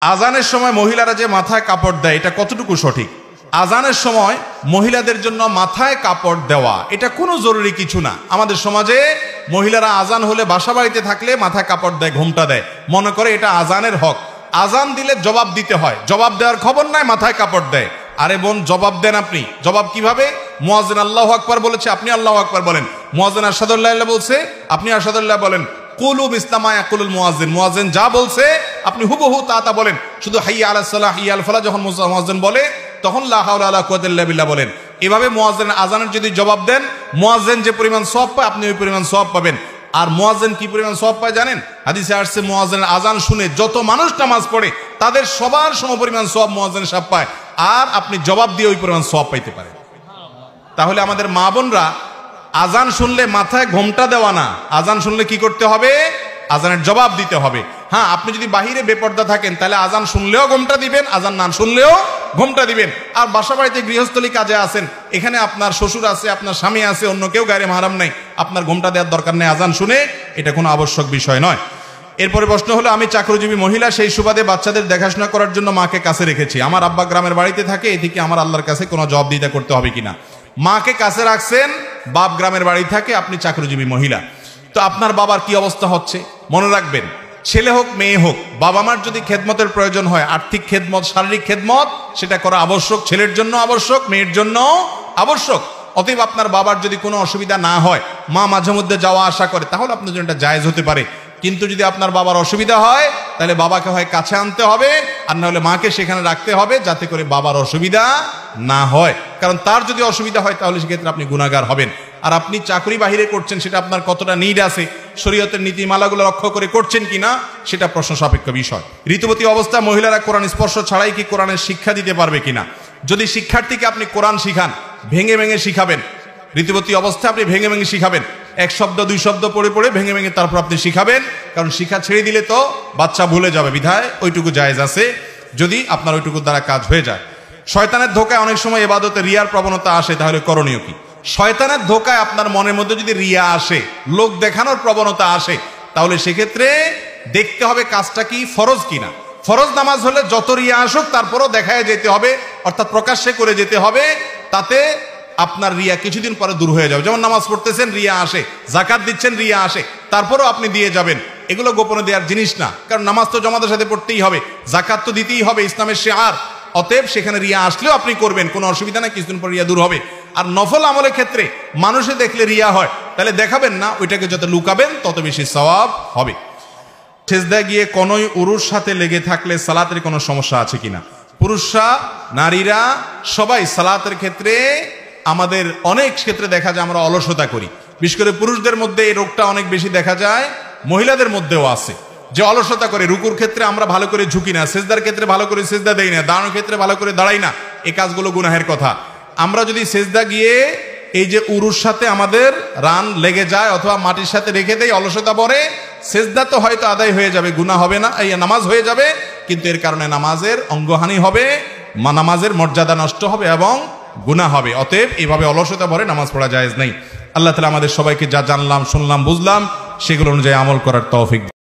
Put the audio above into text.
আজানের সময় মহিলারা যে মাথায় কাপড় দেয় এটা কতটুকু সঠিক? আজানের সময় মহিলাদের জন্য মাথায় কাপড় দেওয়া এটা কোনো জরুরি কিছু না। আমাদের সমাজে মহিলারা আজান হলে বাসা বাড়িতে থাকলে মাথায় কাপড় দেয়, ঘোমটা দেয়, মনে করে এটা আজানের হক। আজান দিলে জবাব দিতে হয়, জবাব দেওয়ার খবর নাই, মাথায় কাপড় দেয়। আরে বোন, জবাব দেন আপনি। জবাব কিভাবে? মুয়াজ্জিন আল্লাহু আকবার বলেছে, আপনি আল্লাহু আকবার বলেন। মুয়াজ্জিন আশহাদুল্লাহ বলছে, আপনি আশহাদুল্লাহ বলেন। কুলু বিসলামা ইয়াকুলুল মুয়াজ্জিন, মুয়াজ্জিন যা বলছে আপনি হুবহু তা বলেন। শুধু হাইয়া আলাস সালাহ হাইয়া আল ফালাহ যখন মুয়াজ্জিন বলে তখন লা হাওলা ওয়ালা কুওয়াতা ইল্লা বিল্লাহ বলেন। এভাবে মুয়াজ্জিন আজানের যদি জবাব দেন, মুয়াজ্জিন যে পরিমাণ সওয়াব পায় আপনি ওই পরিমাণ সওয়াব পাবেন। আর মুয়াজ্জিন কি পরিমাণ সওয়াব পায় জানেন? হাদিসে আসছে মুয়াজ্জিনের আজান শুনে যত মানুষ নামাজ পড়ে তাদের সবার সমপরিমাণ সওয়াব মুয়াজ্জিন সাহেব পায়, আর আপনি জবাব দিয়ে ওই পরিমাণ সওয়াব পাইতে পারেন। তাহলে আমাদের মা বোনরা আজান শুনলে মাথায় ঘোমটা দেওয়া না, আজান শুনলে কি করতে হবে? আজানের জবাব দিতে হবে। হ্যাঁ, আপনি যদি বাহিরে বেপর্দা থাকেন তাহলে আজান শুনলেও ঘোমটা দিবেন, আজান না শুনলেও ঘোমটা দিবেন। আর বাসা বাড়িতে গৃহস্থলী কাজে আছেন, এখানে আপনার শ্বশুর আছে, আপনার স্বামী আছে, অন্য কেউ গায়রে মাহরাম নাই, আপনার ঘোমটা দেওয়ার দরকার নেই আজান শুনে, এটা কোনো আবশ্যক বিষয় নয়। এরপরে প্রশ্ন হলো, আমি চাকরিজীবী মহিলা, সেই সুবাদে বাচ্চাদের দেখাশোনা করার জন্য মাকে কাছে রেখেছি। আমার আব্বা গ্রামের বাড়িতে থাকে, এদিকে আমার আল্লাহর কাছে কোনো জবাবদিহিতা করতে হবে কিনা? মাকে কাছে রাখছেন, বাপ গ্রামের বাড়ি থাকে, আপনি চাকরিজীবী মহিলা, তো আপনার বাবার কি অবস্থা হচ্ছে? মনে রাখবেন, ছেলে হোক মেয়ে হোক, বাবা মার যদি খেদমতের প্রয়োজন হয়, আর্থিক খেদমত, শারীরিক খেদমত, সেটা করা আবশ্যক, ছেলের জন্য আবশ্যক, মেয়ের জন্য আবশ্যক। অতএব আপনার বাবার যদি কোনো অসুবিধা না হয়, মা মাঝে মধ্যে যাওয়া আসা করে, তাহলে আপনার জন্য এটা জায়েজ হতে পারে। কিন্তু যদি আপনার বাবার অসুবিধা হয় তাহলে বাবাকে হয় কাছে আনতে হবে, আর না হলে মাকে সেখানে রাখতে হবে, যাতে করে বাবার অসুবিধা না হয়। কারণ তার যদি অসুবিধা হয় তাহলে সেক্ষেত্রে আপনি গুনাহগার হবেন। আর আপনি চাকরি বাহিরে করছেন, সেটা আপনার কতটা নিড আছে, শরীয়তের নীতিমালাগুলো রক্ষা করে করছেন কিনা, সেটা প্রশ্ন সাপেক্ষ বিষয়। ঋতুবতী অবস্থা মহিলারা কোরআন স্পর্শ ছাড়াই কি কোরআনের শিক্ষা দিতে পারবে কিনা? যদি শিক্ষার্থীকে আপনি কোরআন শিখান, ভেঙে ভেঙে শিখাবেন। ঋতুবতী অবস্থায় আপনি ভেঙে ভেঙে শিখাবেন, এক শব্দ দুই শব্দ পড়ে পড়ে ভেঙে ভেঙে তারপর আপনি শিখাবেন। কারণ শিক্ষা ছেড়ে দিলে তো বাচ্চা ভুলে যাবে, বিধায় ওইটুকু জায়েজ আছে যদি আপনার ওইটুকুর দ্বারা কাজ হয়ে যায়। শয়তানের ধোকায় অনেক সময় ইবাদতে রিয়ার প্রবণতা আসে, তাহলে করণীয় কি? শয়তানের ধোকায় আপনার মনের মধ্যে যদি রিয়া আসে, লোক দেখানোর প্রবণতা আসে, তাহলে সেক্ষেত্রে দেখতে হবে কাজটা কি ফরজ কিনা। ফরজ নামাজ হলে যত রিয়া আসুক তারপরও দেখায় যেতে হবে, অর্থাৎ প্রকাশ্যে করে যেতে হবে, তাতে আপনার রিয়া কিছুদিন পরে দূর হয়ে যাবে। যেমন নামাজ পড়তেছেন, রিয়া আসে, যাকাত দিচ্ছেন, রিয়া আসে, তারপরও আপনি দিয়ে যাবেন। এগুলো গোপনে দেওয়ার জিনিস না, কারণ নামাজ তো জামাতের সাথে পড়তেই হবে, যাকাত তো দিতেই হবে, ইসলামের শিআর। অতএব সেখানে রিয়া আসলেও আপনি করবেন, কোনো অসুবিধা নাই, কিছুদিন পর রিয়া দূর হবে। আর নফল আমলের ক্ষেত্রে মানুষে দেখলে রিয়া হয়, তাহলে দেখাবেন না, ওইটাকে যত লুকাবেন তত বেশি সওয়াব হবে। সেজদা গিয়ে কোনোই উরুর সাথে লেগে থাকলে সালাতের কোনো সমস্যা আছে কিনা? পুরুষরা, নারীরা সবাই সালাতের ক্ষেত্রে, আমাদের অনেক ক্ষেত্রে দেখা যায় আমরা অলসতা করি। বিশেষ করে পুরুষদের মধ্যে এই রোগটা অনেক বেশি দেখা যায়, মহিলাদের মধ্যেও আছে, যে অলসতা করে। রুকুর ক্ষেত্রে আমরা ভালো করে ঝুঁকি না, সেজদার ক্ষেত্রে ভালো করে সেজদা দেই না, দাঁড়ানোর ক্ষেত্রে ভালো করে দাঁড়াই না, এই কাজগুলো গুনাহের কথা। আমরা যদি সেজদা গিয়ে এই যে উরুর সাথে আমাদের রান লেগে যায় অথবা মাটির সাথে রেখে দেই, অলসতা পরে, সেজদা তো হয়তো আদায় হয়ে যাবে, গুনাহ হবে না, এই নামাজ হয়ে যাবে, কিন্তু এর কারণে নামাজের অঙ্গহানি হবে, নামাজের মর্যাদা নষ্ট হবে এবং গুনাহ হবে। অতএব এইভাবে অলসতা ভরে নামাজ পড়া জায়েজ নেই। আল্লাহ তাআলা আমাদের সবাইকে যা জানলাম, শুনলাম, বুঝলাম, সেগুলো অনুযায়ী আমল করার তৌফিক